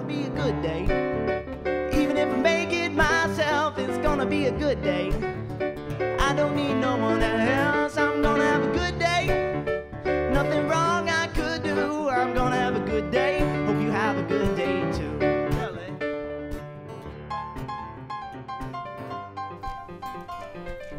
be a good day. Even if I make it myself, it's gonna be a good day. I don't need no one else, I'm gonna have a good day. Nothing wrong I could do, I'm gonna have a good day. Hope you have a good day too.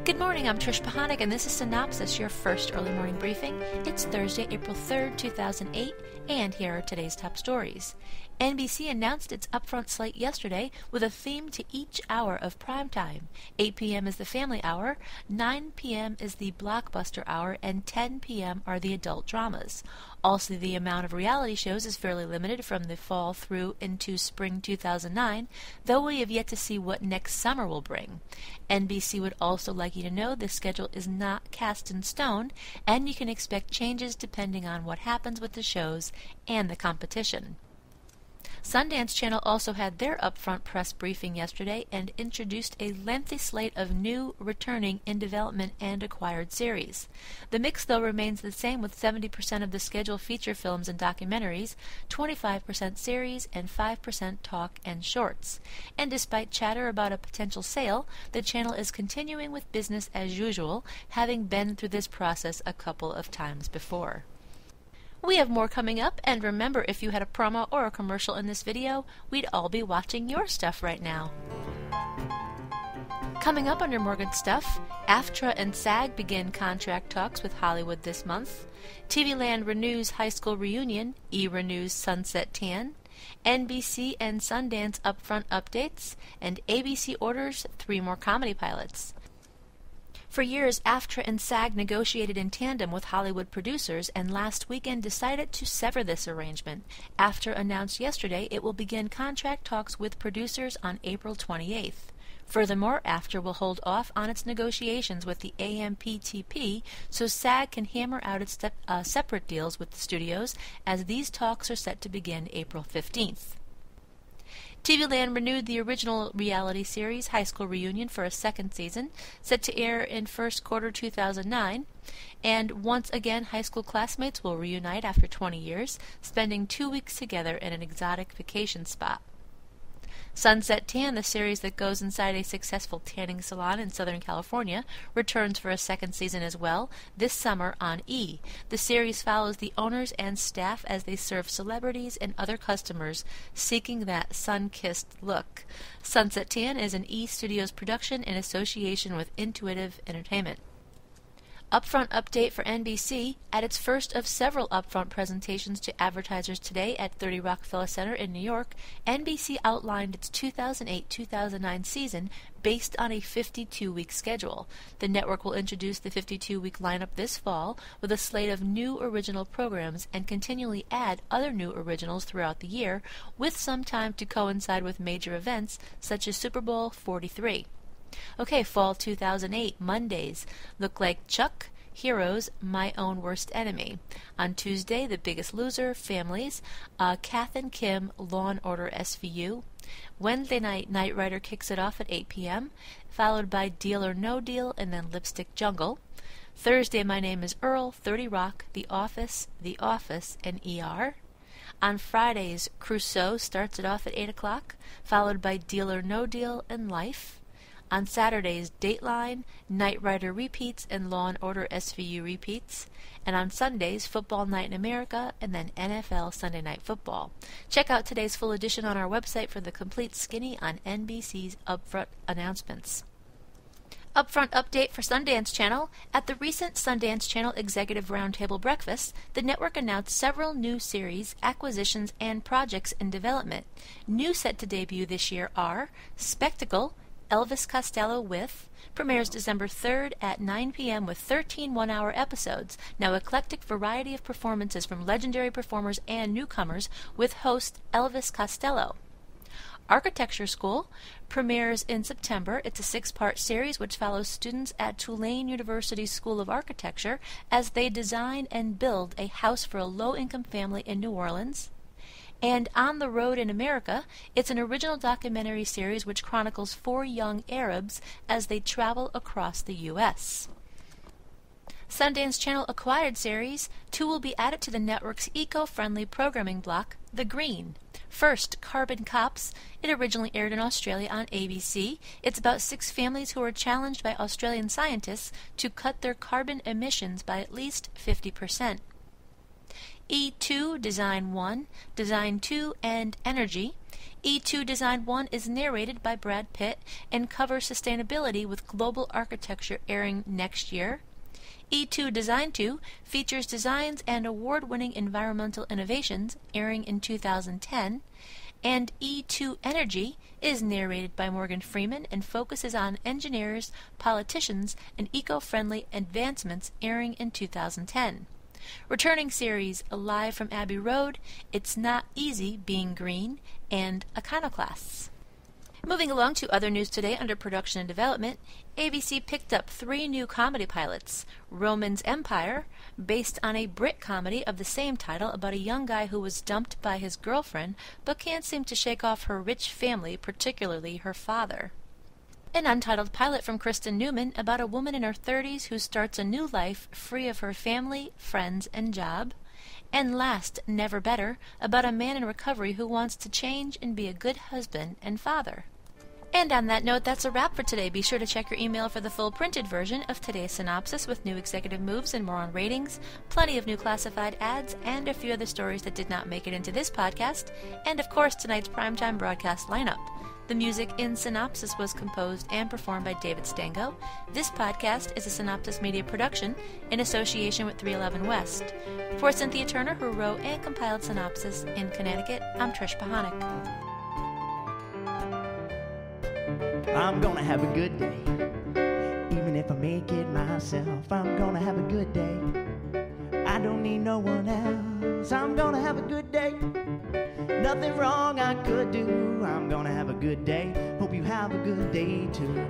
Good morning, I'm Trish Pahanik, and this is Cynopsis, your first early morning briefing. It's Thursday, April 3rd, 2008, and here are today's top stories. NBC announced its upfront slate yesterday with a theme to each hour of primetime. 8 p.m. is the family hour, 9 p.m. is the blockbuster hour, and 10 p.m. are the adult dramas. Also, the amount of reality shows is fairly limited from the fall through into spring 2009, though we have yet to see what next summer will bring. NBC would also like you to know the schedule is not cast in stone, and you can expect changes depending on what happens with the shows and the competition. Sundance Channel also had their upfront press briefing yesterday and introduced a lengthy slate of new, returning, in development, and acquired series. The mix, though, remains the same, with 70% of the schedule feature films and documentaries, 25% series, and 5% talk and shorts. And despite chatter about a potential sale, the channel is continuing with business as usual, having been through this process a couple of times before. We have more coming up, and remember, if you had a promo or a commercial in this video, we'd all be watching your stuff right now. Coming up under More Good Stuff, AFTRA and SAG begin contract talks with Hollywood this month. TV Land renews High School Reunion, E! renews Sunset Tan, NBC and Sundance upfront updates, and ABC orders 3 more comedy pilots. For years, AFTRA and SAG negotiated in tandem with Hollywood producers, and last weekend decided to sever this arrangement. AFTRA announced yesterday it will begin contract talks with producers on April 28th. Furthermore, AFTRA will hold off on its negotiations with the AMPTP so SAG can hammer out its separate deals with the studios, as these talks are set to begin April 15th. TV Land renewed the original reality series High School Reunion for a second season, set to air in first quarter 2009. And once again, high school classmates will reunite after 20 years, spending 2 weeks together in an exotic vacation spot. Sunset Tan, the series that goes inside a successful tanning salon in Southern California, returns for a second season as well, this summer on E! The series follows the owners and staff as they serve celebrities and other customers seeking that sun-kissed look. Sunset Tan is an E! Studios production in association with Intuitive Entertainment. Upfront update for NBC. At its first of several upfront presentations to advertisers today at 30 Rockefeller Center in New York, NBC outlined its 2008-2009 season based on a 52-week schedule. The network will introduce the 52-week lineup this fall with a slate of new original programs and continually add other new originals throughout the year, with some time to coincide with major events such as Super Bowl 43. Okay, fall 2008, Mondays look like Chuck, Heroes, My Own Worst Enemy. On Tuesday, The Biggest Loser, Families, Kath and Kim, Law & Order SVU. Wednesday night, Knight Rider kicks it off at 8 p.m., followed by Deal or No Deal, and then Lipstick Jungle. Thursday, My Name is Earl, 30 Rock, The Office, and ER. On Fridays, Crusoe starts it off at 8 o'clock, followed by Deal or No Deal and Life. On Saturdays, Dateline, Knight Rider repeats, and Law & Order SVU repeats. And on Sundays, Football Night in America, and then NFL Sunday Night Football. Check out today's full edition on our website for the complete skinny on NBC's upfront announcements. Upfront update for Sundance Channel. At the recent Sundance Channel Executive Roundtable Breakfast, the network announced several new series, acquisitions, and projects in development. New set to debut this year are Spectacle, Elvis Costello with, premieres December 3rd at 9 p.m. with 13 one-hour episodes. Now eclectic variety of performances from legendary performers and newcomers with host Elvis Costello. Architecture School premieres in September. It's a 6-part series which follows students at Tulane University School of Architecture as they design and build a house for a low-income family in New Orleans. And On the Road in America, it's an original documentary series which chronicles 4 young Arabs as they travel across the U.S. Sundance Channel acquired series. 2 will be added to the network's eco-friendly programming block, The Green. First, Carbon Cops. It originally aired in Australia on ABC. It's about 6 families who are challenged by Australian scientists to cut their carbon emissions by at least 50%. E2 Design 1, Design 2, and Energy. E2 Design 1 is narrated by Brad Pitt and covers sustainability with global architecture, airing next year. E2 Design 2 features designs and award-winning environmental innovations, airing in 2010. And E2 Energy is narrated by Morgan Freeman and focuses on engineers, politicians, and eco-friendly advancements, airing in 2010. Returning series Alive from Abbey Road, It's Not Easy Being Green, and Iconoclasts. Moving along to other news today under production and development, ABC picked up 3 new comedy pilots. Roman's Empire, based on a Brit comedy of the same title about a young guy who was dumped by his girlfriend but can't seem to shake off her rich family, particularly her father. An untitled pilot from Kristen Newman about a woman in her 30s who starts a new life free of her family, friends, and job. And last, Never Better, about a man in recovery who wants to change and be a good husband and father. And on that note, that's a wrap for today. Be sure to check your email for the full printed version of today's synopsis with new executive moves and more on ratings, plenty of new classified ads, and a few other stories that did not make it into this podcast, and of course tonight's primetime broadcast lineup. The music in Cynopsis was composed and performed by David Stango. This podcast is a Cynopsis Media production in association with 311 West. For Cynthia Turner, who wrote and compiled Cynopsis in Connecticut, I'm Trish Pahanik. I'm gonna have a good day. Even if I make it myself, I'm gonna have a good day. I don't need no one else. I'm gonna have a good day. Nothing wrong I could do. I'm gonna have a good day. Hope you have a good day too.